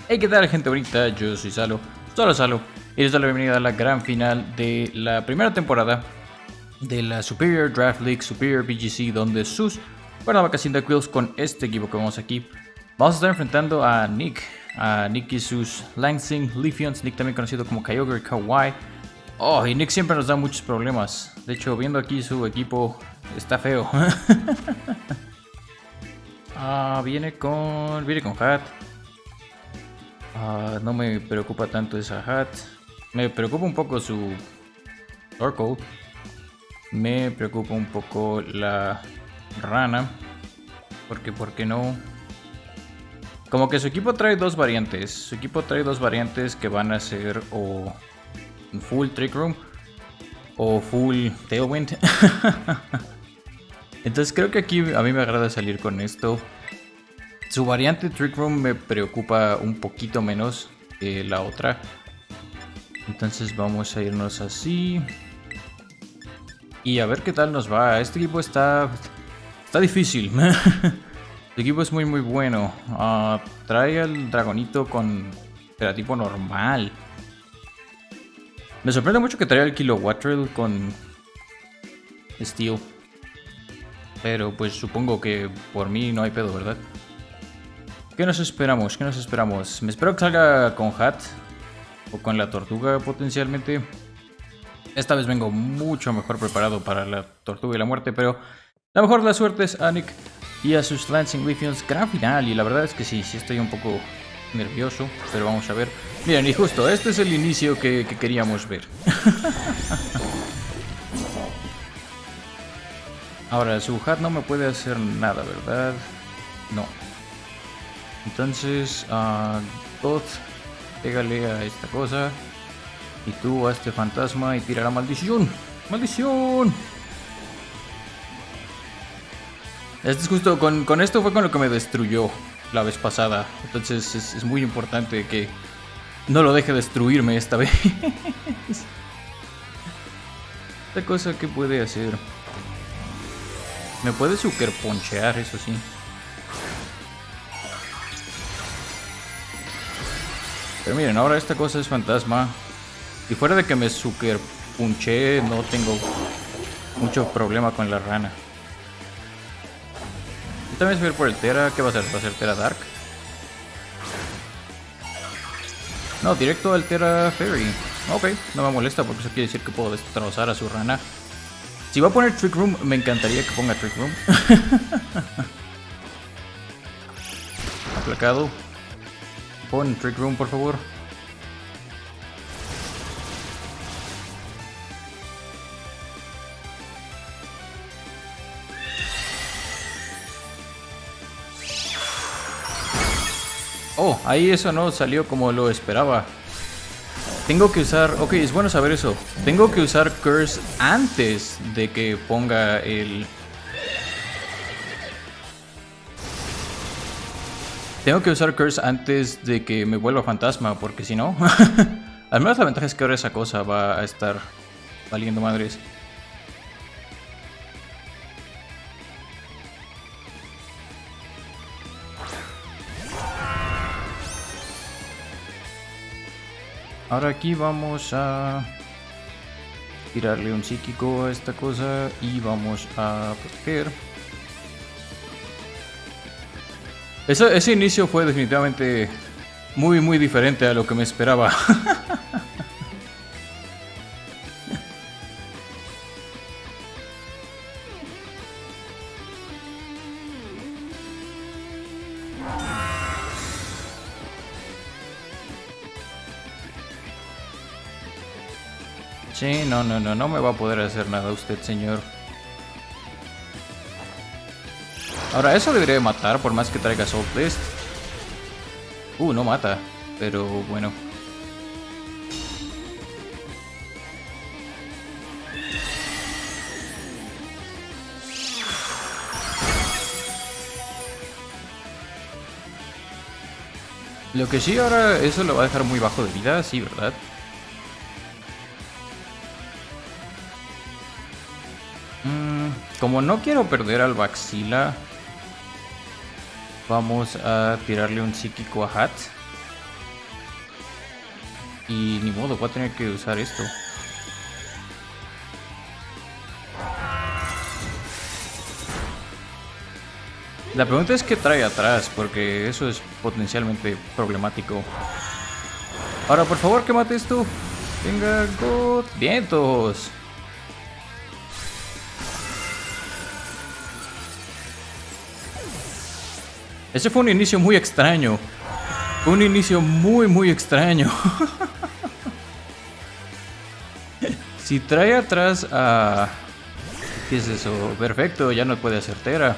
Hey, ¿qué tal, gente bonita? Yo soy Salo, Salo, y les doy la bienvenida a la gran final de la primera temporada de la Superior Draft League Superior BGC, donde sus Cuernavaca Cyndaquils con este equipo que vemos aquí vamos a estar enfrentando a Nick y sus Lansing Leafeons, Nick también conocido como Kyogre Kawaii. Oh, y Nick siempre nos da muchos problemas. De hecho, viendo aquí su equipo, está feo. Viene con Hat. No me preocupa tanto esa Hat. Me preocupa un poco su Torkoal. Me preocupa un poco la rana. Porque, ¿por qué no? Como que su equipo trae dos variantes. Su equipo trae dos variantes que van a ser o full Trick Room o full Tailwind. Entonces creo que aquí a mí me agrada salir con esto. Su variante Trick Room me preocupa un poquito menos que la otra. Entonces vamos a irnos así. Y a ver qué tal nos va. Este equipo está difícil. Este equipo es muy bueno. Trae al dragonito con tipo normal. Me sorprende mucho que traiga el Kilowattrel con Steel. Pero pues supongo que por mí no hay pedo, ¿verdad? ¿Qué nos esperamos? Me espero que salga con Hat o con la tortuga potencialmente. Esta vez vengo mucho mejor preparado para la tortuga y la muerte, pero la mejor de las suertes a Nick y a sus Lansing Leafeons. Gran final, y la verdad es que sí estoy un poco nervioso, pero vamos a ver. Miren, y justo este es el inicio que queríamos ver. Ahora, su Hat no me puede hacer nada, ¿verdad? No. Entonces, God, pégale a esta cosa. Y tú a este fantasma y tira la maldición. ¡Maldición! Este es justo, con esto fue con lo que me destruyó la vez pasada. Entonces es muy importante que no lo deje destruirme esta vez. Esta cosa, ¿qué puede hacer? Me puede super ponchear, eso sí. Pero miren, ahora esta cosa es fantasma. Y fuera de que me super punché, no tengo mucho problema con la rana. Yo también voy a ir por el Tera. ¿Qué va a hacer? ¿Va a ser Tera Dark? No, directo al Tera Fairy. Ok, no me molesta porque eso quiere decir que puedo destrozar a su rana. Si va a poner Trick Room, me encantaría que ponga Trick Room. Aplacado. Pon Trick Room, por favor. Oh, ahí eso no salió como lo esperaba. Tengo que usar... Ok, es bueno saber eso. Tengo que usar Curse antes de que ponga el... Tengo que usar Curse antes de que me vuelva fantasma, porque si no... Al menos la ventaja es que ahora esa cosa va a estar valiendo madres. Ahora aquí vamos a tirarle un psíquico a esta cosa y vamos a proteger. Ese inicio fue definitivamente muy diferente a lo que me esperaba. Sí, no me va a poder hacer nada usted, señor. Ahora, eso debería matar, por más que traiga Soul Blast. No mata, pero bueno. Lo que sí, ahora eso lo va a dejar muy bajo de vida, sí, ¿verdad? Como no quiero perder al Baxila, vamos a tirarle un psíquico a Hat. Y ni modo, voy a tener que usar esto. La pregunta es qué trae atrás, porque eso es potencialmente problemático. Ahora, por favor, que mate esto. Venga, God. ¡Vientos! Ese fue un inicio muy extraño. Un inicio muy extraño. Si trae atrás a... ¿Qué es eso? Perfecto, ya no puede hacer Tera.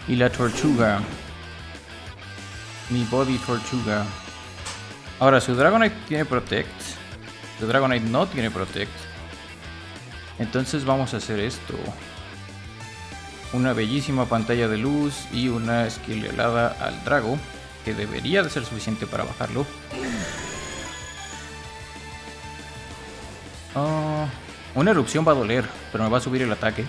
Y la Tortuga. Mi Body Tortuga. Ahora, su Dragonite tiene Protect. Su Dragonite no tiene Protect. Entonces vamos a hacer esto. Una bellísima pantalla de luz y una skill helada al Drago, que debería de ser suficiente para bajarlo. Una erupción va a doler, pero me va a subir el ataque.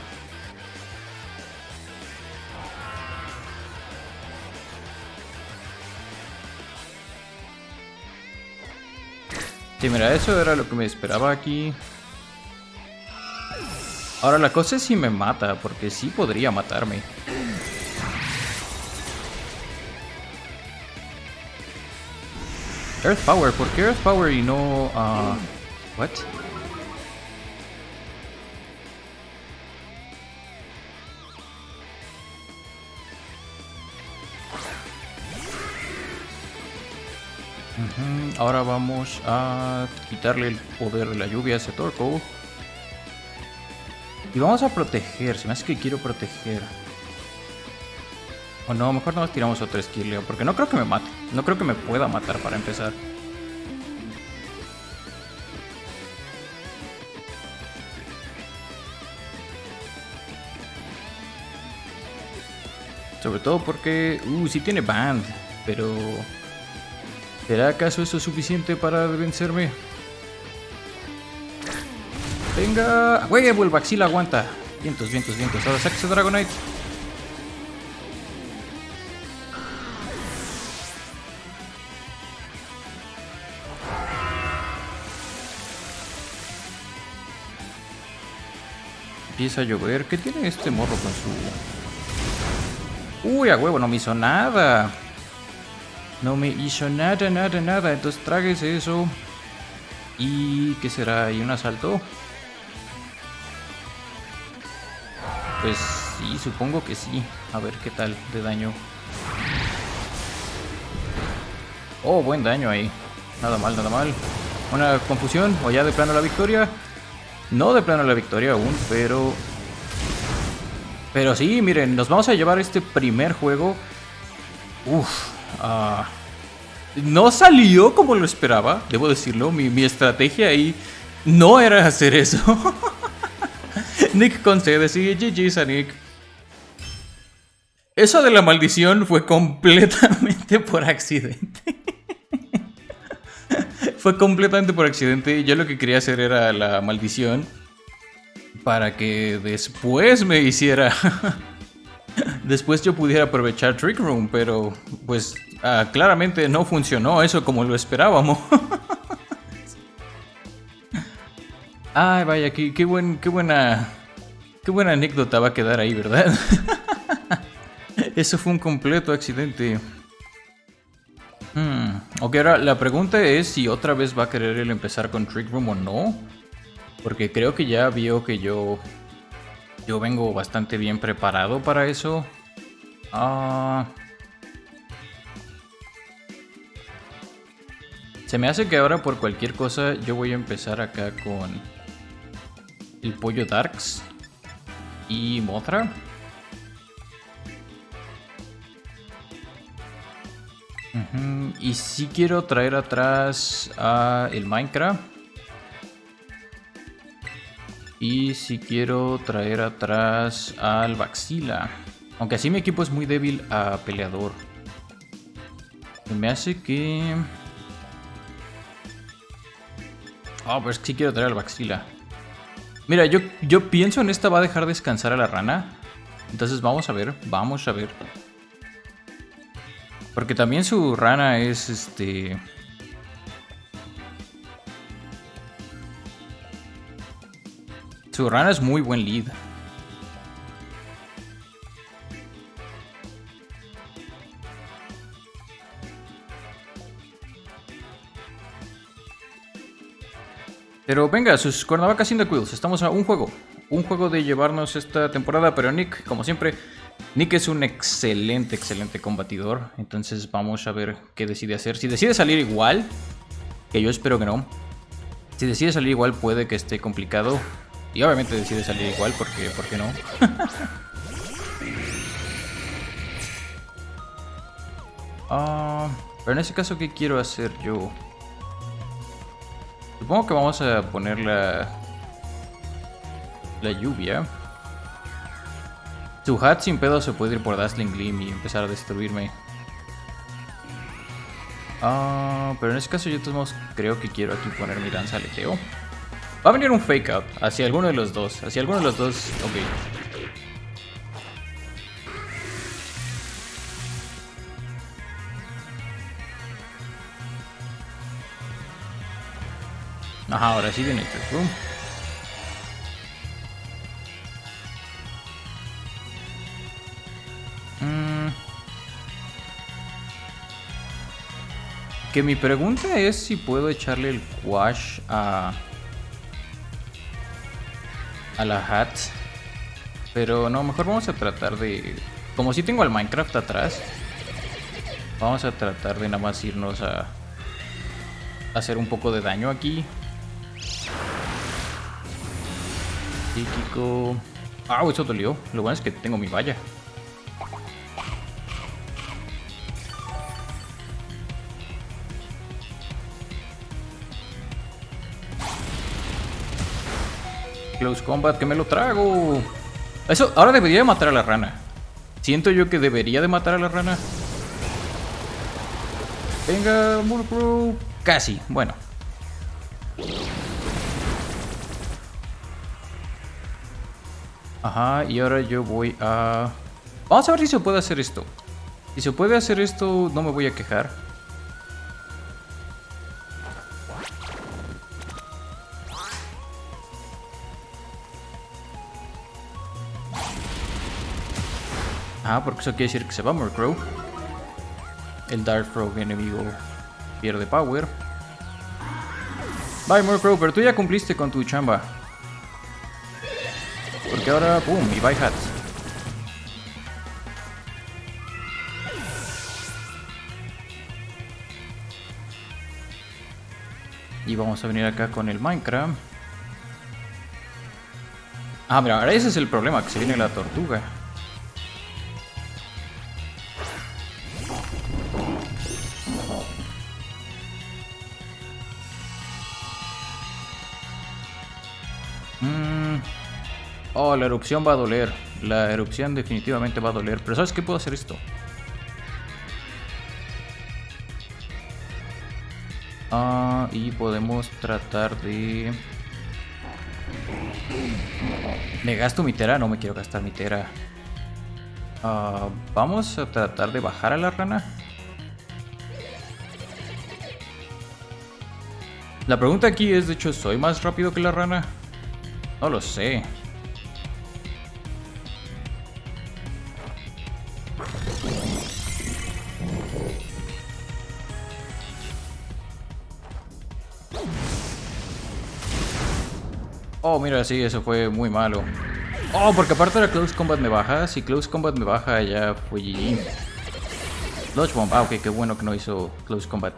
Sí, mira, eso era lo que me esperaba aquí. Ahora la cosa es si me mata, porque sí podría matarme. Earth Power, ¿por qué Earth Power y no... what? Ahora vamos a quitarle el poder de la lluvia a ese Torkoal. Y vamos a proteger, se me hace que quiero proteger. O no, mejor nos tiramos otro skill, porque no creo que me mate. No creo que me pueda matar para empezar. Sobre todo porque... sí tiene Band, pero... ¿será acaso eso suficiente para vencerme? Venga... ¡Huevo! El Baxila aguanta. Vientos. Ahora saca ese Dragonite. Empieza a llover. ¿Qué tiene este morro con su...? Uy, a huevo, no me hizo nada. No me hizo nada. Entonces tráguese eso. ¿Y qué será? ¿Y un asalto? Pues sí, supongo que sí. A ver qué tal de daño. Oh, buen daño ahí. Nada mal. Una confusión. O ya de plano la victoria. No de plano la victoria aún, pero... Pero sí, miren, nos vamos a llevar este primer juego. No salió como lo esperaba, debo decirlo. Mi estrategia ahí no era hacer eso. Nick concede, sí, GG's a Nick. Eso de la maldición fue completamente por accidente. Fue completamente por accidente. Yo lo que quería hacer era la maldición para que después me hiciera... después yo pudiera aprovechar Trick Room, pero pues claramente no funcionó eso como lo esperábamos. Ay, vaya, qué buena anécdota va a quedar ahí, ¿verdad? Eso fue un completo accidente. Ok, ahora la pregunta es si otra vez va a querer él empezar con Trick Room o no. Porque creo que ya vio que yo vengo bastante bien preparado para eso. Se me hace que ahora por cualquier cosa yo voy a empezar acá con el pollo Darks y Mothra. Y sí quiero traer atrás a el Minecraft. Y sí quiero traer atrás al Baxila. Aunque así mi equipo es muy débil a peleador. Se me hace que... pero es que sí quiero traer al Baxila. Mira, yo pienso en esta va a dejar descansar a la rana. Entonces vamos a ver. Porque también su rana es Su rana es muy buen lead. Pero venga, sus Cuernavaca Cyndaquils, estamos a un juego de llevarnos esta temporada, pero Nick, como siempre, Nick es un excelente combatidor, entonces vamos a ver qué decide hacer. Si decide salir igual, que yo espero que no, si decide salir igual puede que esté complicado, y obviamente decide salir igual porque, ¿por qué no? Pero en ese caso, ¿qué quiero hacer yo? Supongo que vamos a poner la lluvia. Su hat sin pedo se puede ir por Dazzling Gleam y empezar a destruirme. Pero en ese caso yo de todos modos creo que quiero aquí poner mi danza aleteo. Va a venir un fake out hacia alguno de los dos. Hacia alguno de los dos, ok. Ajá, ahora sí viene el Trick Room. Que mi pregunta es si puedo echarle el Quash a la Hat. Pero no, mejor vamos a tratar de... Como si tengo al Minecraft atrás, vamos a tratar de nada más irnos a hacer un poco de daño aquí. Psíquico. Eso dolió. Lo bueno es que tengo mi valla. Close Combat, que me lo trago. Eso, ahora debería de matar a la rana. Siento yo que debería de matar a la rana. Venga, Murkrow. Casi, bueno. Ajá, y ahora yo voy a... Vamos a ver si se puede hacer esto. Si se puede hacer esto, no me voy a quejar. Porque eso quiere decir que se va Murkrow. El Dark Frog enemigo pierde power. Bye Murkrow, pero tú ya cumpliste con tu chamba. Porque ahora, boom, y bye Hat. Y vamos a venir acá con el Minecraft. Mira, ahora ese es el problema, que se viene la tortuga. La erupción va a doler. La erupción definitivamente va a doler. Pero ¿sabes qué? Puedo hacer esto. Y podemos tratar de... ¿Me gasto mi tera? No me quiero gastar mi tera. Vamos a tratar de bajar a la rana. La pregunta aquí es, de hecho, ¿soy más rápido que la rana? No lo sé. Mira, sí, eso fue muy malo. Porque aparte de Close Combat me baja. Si Close Combat me baja, ya fue GG. Dodge Bomb. Ok, qué bueno que no hizo Close Combat.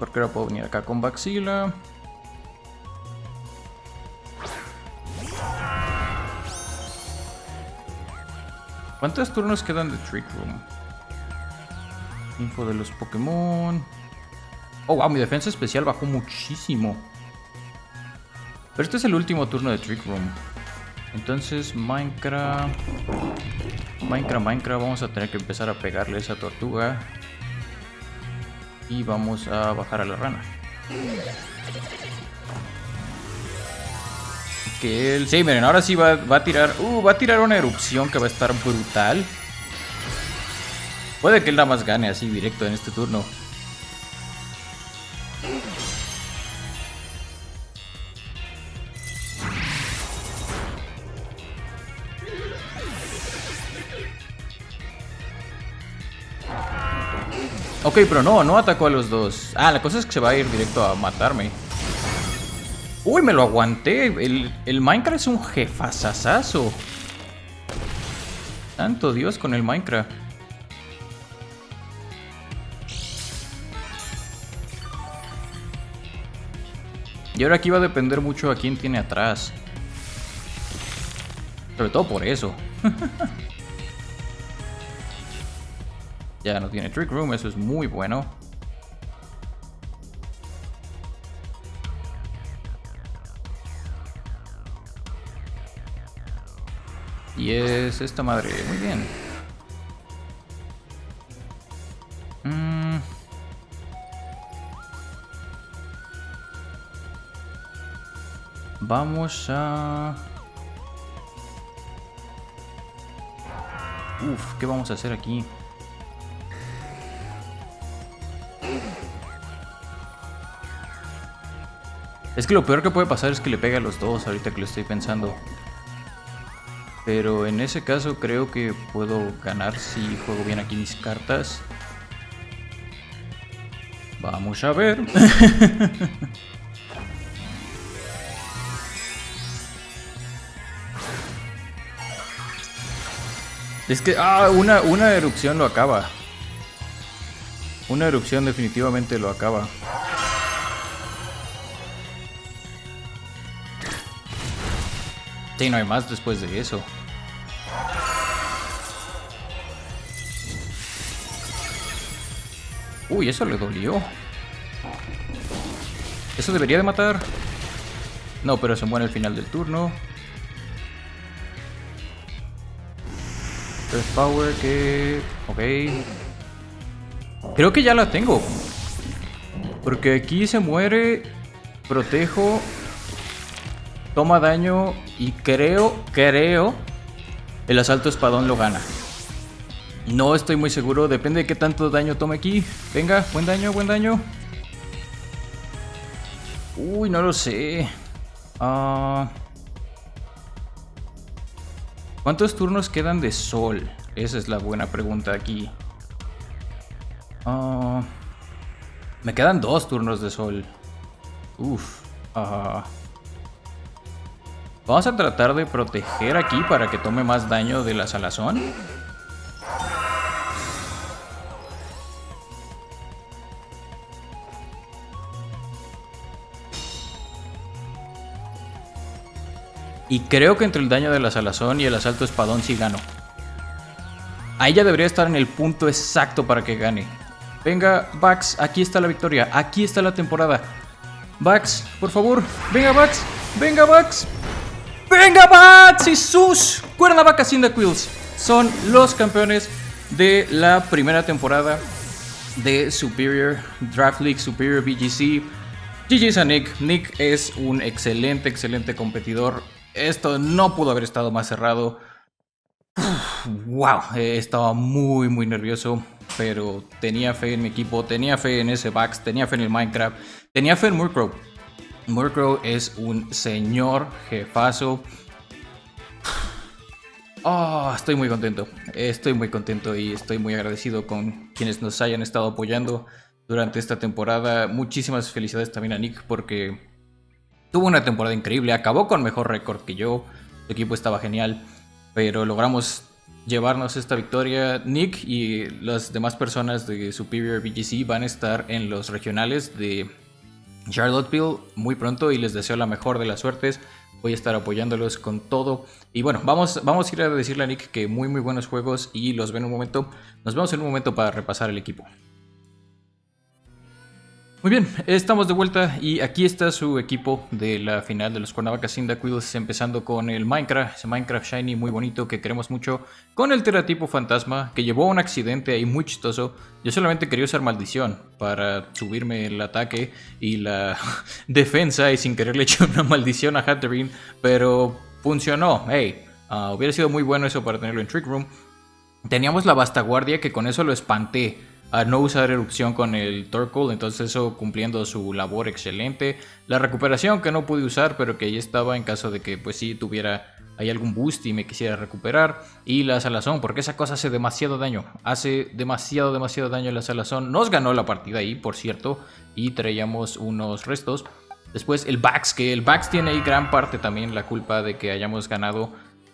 Porque ahora puedo venir acá con Baxila. ¿Cuántos turnos quedan de Trick Room? Info de los Pokémon. Wow, mi defensa especial bajó muchísimo. Pero este es el último turno de Trick Room. Entonces, Minecraft. Vamos a tener que empezar a pegarle a esa tortuga. Y vamos a bajar a la rana. Sí, miren, ahora sí va a tirar una erupción que va a estar brutal. Puede que él nada más gane así directo en este turno. Ok, pero no atacó a los dos. Ah, la cosa es que se va a ir directo a matarme. Uy, me lo aguanté. El Minecraft es un jefazazazo. Santo Dios con el Minecraft. Y ahora aquí va a depender mucho a quién tiene atrás. Sobre todo por eso. Ya no tiene Trick Room, eso es muy bueno. Y es esta madre, muy bien. Vamos a... Uf, ¿qué vamos a hacer aquí? Es que lo peor que puede pasar es que le pegue a los dos ahorita que lo estoy pensando. Pero en ese caso creo que puedo ganar si juego bien aquí mis cartas. Vamos a ver. Es que, una erupción lo acaba. Una erupción definitivamente lo acaba. Sí, no hay más después de eso. Uy, eso le dolió. Eso debería de matar. No, pero se muere al final del turno. First Power que... Ok. Creo que ya la tengo. Porque aquí se muere. Protejo. Toma daño. Y creo... El asalto espadón lo gana. No estoy muy seguro. Depende de qué tanto daño tome aquí. Venga, buen daño, buen daño. Uy, no lo sé. ¿Cuántos turnos quedan de sol? Esa es la buena pregunta aquí. Me quedan 2 turnos de sol. Uf. Vamos a tratar de proteger aquí para que tome más daño de la salazón. Y creo que entre el daño de la salazón y el asalto espadón sí gano. Ahí ya debería estar en el punto exacto para que gane. Venga, Bax, aquí está la victoria. Aquí está la temporada. Bax, por favor. Venga, Bax. Venga, Bax. Venga, Bax y sus Cuernavaca Cyndaquils son los campeones de la primera temporada de Superior Draft League, Superior BGC. GG's a Nick. Nick es un excelente competidor. Esto no pudo haber estado más cerrado. Wow, estaba muy nervioso, pero tenía fe en mi equipo, tenía fe en ese Bax, tenía fe en el Minecraft, tenía fe en Murkrow. Murkrow es un señor jefazo. Estoy muy contento y estoy muy agradecido con quienes nos hayan estado apoyando durante esta temporada. Muchísimas felicidades también a Nick porque tuvo una temporada increíble, acabó con mejor récord que yo, su equipo estaba genial, pero logramos llevarnos esta victoria. Nick y las demás personas de Superior BGC van a estar en los regionales de Charlottesville muy pronto y les deseo la mejor de las suertes. Voy a estar apoyándolos con todo. Y bueno, vamos a ir a decirle a Nick que muy buenos juegos y los ven en un momento. Nos vemos en un momento para repasar el equipo. Muy bien, estamos de vuelta y aquí está su equipo de la final de los Cuernavaca Cyndaquils, empezando con el Minecraft, ese Minecraft Shiny muy bonito que queremos mucho, con el Teratipo Fantasma que llevó un accidente ahí muy chistoso. Yo solamente quería usar Maldición para subirme el ataque y la defensa y sin querer le eché una maldición a Hatterene, pero funcionó. Hey, hubiera sido muy bueno eso para tenerlo en Trick Room. Teníamos la Vastaguardia, que con eso lo espanté a no usar erupción con el Torkoal, entonces eso cumpliendo su labor excelente. La recuperación que no pude usar, pero que ahí estaba en caso de que pues sí tuviera ahí algún boost y me quisiera recuperar. Y la Salazón, porque esa cosa hace demasiado daño, hace demasiado daño la Salazón. Nos ganó la partida ahí, por cierto, y traíamos unos restos. Después el Bax, que el Bax tiene ahí gran parte también la culpa de que hayamos ganado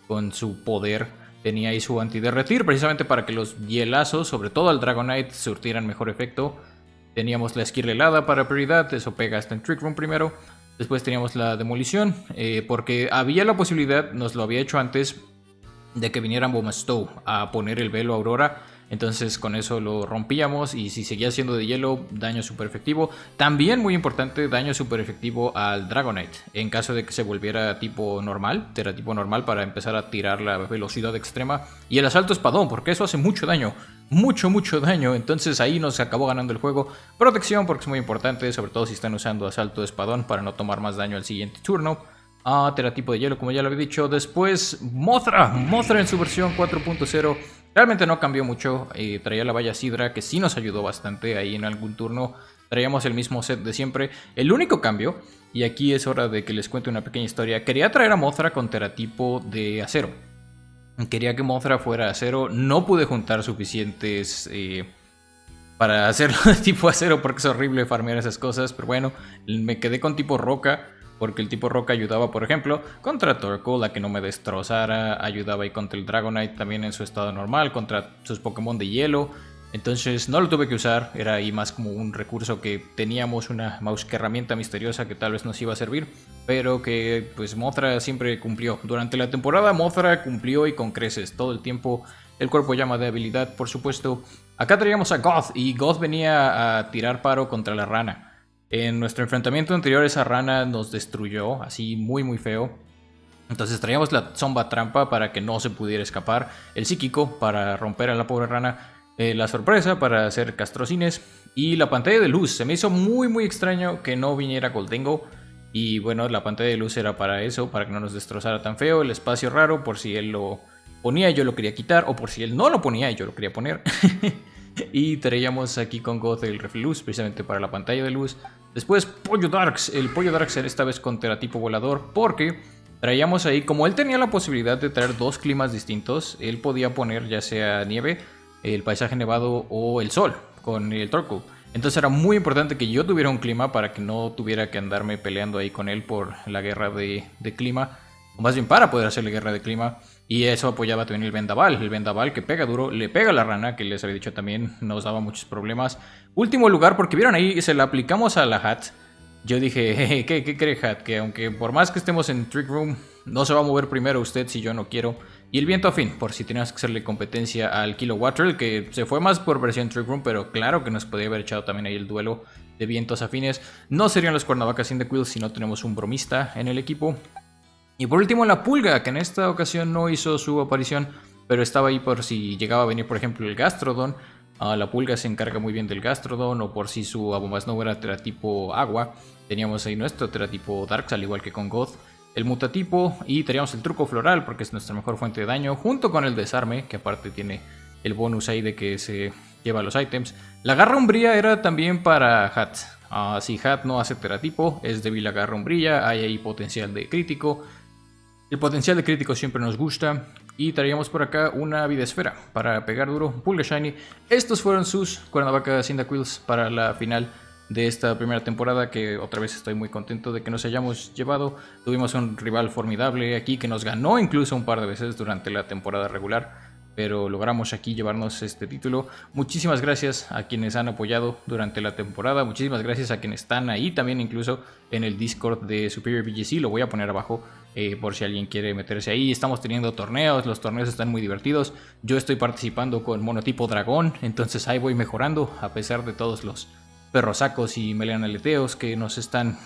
con su poder. Tenía ahí su antiderretir, precisamente para que los hielazos, sobre todo al Dragonite, surtieran mejor efecto. Teníamos la esquirla helada para prioridad, eso pega hasta en Trick Room primero. Después teníamos la demolición, porque había la posibilidad, nos lo había hecho antes, de que vinieran Bomastow a poner el velo Aurora. Entonces con eso lo rompíamos y si seguía siendo de hielo, daño super efectivo. También muy importante, daño super efectivo al Dragonite. En caso de que se volviera tipo normal, teratipo normal para empezar a tirar la velocidad extrema. Y el asalto espadón, porque eso hace mucho daño. Mucho daño. Entonces ahí nos acabó ganando el juego. Protección porque es muy importante, sobre todo si están usando asalto espadón para no tomar más daño al siguiente turno. Teratipo de hielo, como ya lo había dicho. Después, Mothra en su versión 4.0. Realmente no cambió mucho. Traía la valla Sidra, que sí nos ayudó bastante ahí en algún turno. Traíamos el mismo set de siempre. El único cambio, y aquí es hora de que les cuente una pequeña historia. Quería traer a Mothra con teratipo de acero. Quería que Mothra fuera acero. No pude juntar suficientes para hacerlo de tipo acero porque es horrible farmear esas cosas. Pero bueno, me quedé con tipo roca. Porque el tipo roca ayudaba, por ejemplo, contra Torkoal a que no me destrozara. Ayudaba ahí contra el Dragonite también en su estado normal. Contra sus Pokémon de hielo. Entonces no lo tuve que usar. Era ahí más como un recurso que teníamos, una mouse herramienta misteriosa que tal vez nos iba a servir. Pero que pues Mothra siempre cumplió. Durante la temporada Mothra cumplió y con creces. Todo el tiempo el cuerpo llama de habilidad, por supuesto. Acá traíamos a Goth y Goth venía a tirar paro contra la rana. En nuestro enfrentamiento anterior esa rana nos destruyó, así muy feo. Entonces traíamos la Zomba Trampa para que no se pudiera escapar. El Psíquico para romper a la pobre rana. La Sorpresa para hacer castrocines. Y la pantalla de luz. Se me hizo muy extraño que no viniera Gholdengo. Y bueno, la pantalla de luz era para eso, para que no nos destrozara tan feo. El espacio raro por si él lo ponía y yo lo quería quitar. O por si él no lo ponía y yo lo quería poner. Y traíamos aquí con Goth el Reflux, precisamente para la pantalla de luz. Después Pollo Darks, el Pollo Darks esta vez con teratipo volador, porque traíamos ahí, como él tenía la posibilidad de traer dos climas distintos, él podía poner ya sea nieve, el paisaje nevado o el sol con el Torkoal. Entonces era muy importante que yo tuviera un clima para que no tuviera que andarme peleando ahí con él por la guerra de clima, o más bien para poder hacerle guerra de clima. Y eso apoyaba también el vendaval que pega duro, le pega a la rana, que les había dicho también, nos daba muchos problemas. Último lugar, porque vieron ahí, se la aplicamos a la Hat. Yo dije, jeje, ¿qué cree Hat? Que aunque por más que estemos en Trick Room, no se va a mover primero usted si yo no quiero. Y el viento afín, por si teníamos que hacerle competencia al Kilowatt, que se fue más por versión Trick Room, pero claro que nos podía haber echado también ahí el duelo de vientos afines. No serían los Cuernavacas Cyndaquil si no tenemos un bromista en el equipo. Y por último la Pulga, que en esta ocasión no hizo su aparición, pero estaba ahí por si llegaba a venir por ejemplo el Gastrodon. La Pulga se encarga muy bien del Gastrodon, o por si su Abomasnow era teratipo agua. Teníamos ahí nuestro teratipo Darks, al igual que con Goth. El mutatipo y teníamos el truco floral porque es nuestra mejor fuente de daño, junto con el desarme, que aparte tiene el bonus ahí de que se lleva los ítems. La garra umbría era también para Hat. Si Hat no hace teratipo, es débil la garra umbría, hay ahí potencial de crítico. El potencial de crítico siempre nos gusta. Y traíamos por acá una vida esfera para pegar duro. Pulga Shiny. Estos fueron sus Cuernavacas Cyndaquils para la final de esta primera temporada, que otra vez estoy muy contento de que nos hayamos llevado. Tuvimos un rival formidable aquí que nos ganó incluso un par de veces durante la temporada regular, pero logramos aquí llevarnos este título. Muchísimas gracias a quienes han apoyado durante la temporada, muchísimas gracias a quienes están ahí también incluso en el Discord de Superior BGC, lo voy a poner abajo por si alguien quiere meterse ahí. Estamos teniendo torneos, los torneos están muy divertidos, yo estoy participando con monotipo dragón, entonces ahí voy mejorando a pesar de todos los perrosacos y meleanaleteos que nos están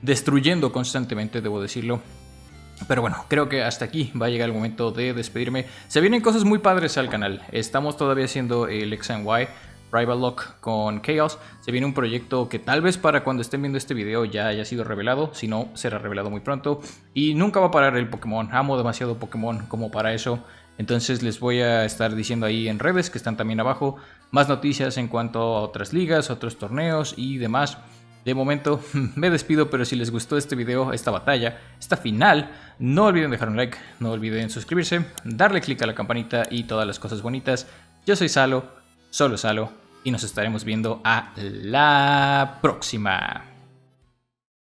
destruyendo constantemente, debo decirlo. Pero bueno, creo que hasta aquí va a llegar el momento de despedirme. Se vienen cosas muy padres al canal. Estamos todavía haciendo el X&Y Rival Lock con Chaos. Se viene un proyecto que tal vez para cuando estén viendo este video ya haya sido revelado. Si no, será revelado muy pronto. Y nunca va a parar el Pokémon. Amo demasiado Pokémon como para eso. Entonces les voy a estar diciendo ahí en redes, que están también abajo, más noticias en cuanto a otras ligas, otros torneos y demás. De momento me despido, pero si les gustó este video, esta batalla, esta final, no olviden dejar un like, no olviden suscribirse, darle click a la campanita y todas las cosas bonitas. Yo soy Salo, solo Salo, y nos estaremos viendo a la próxima.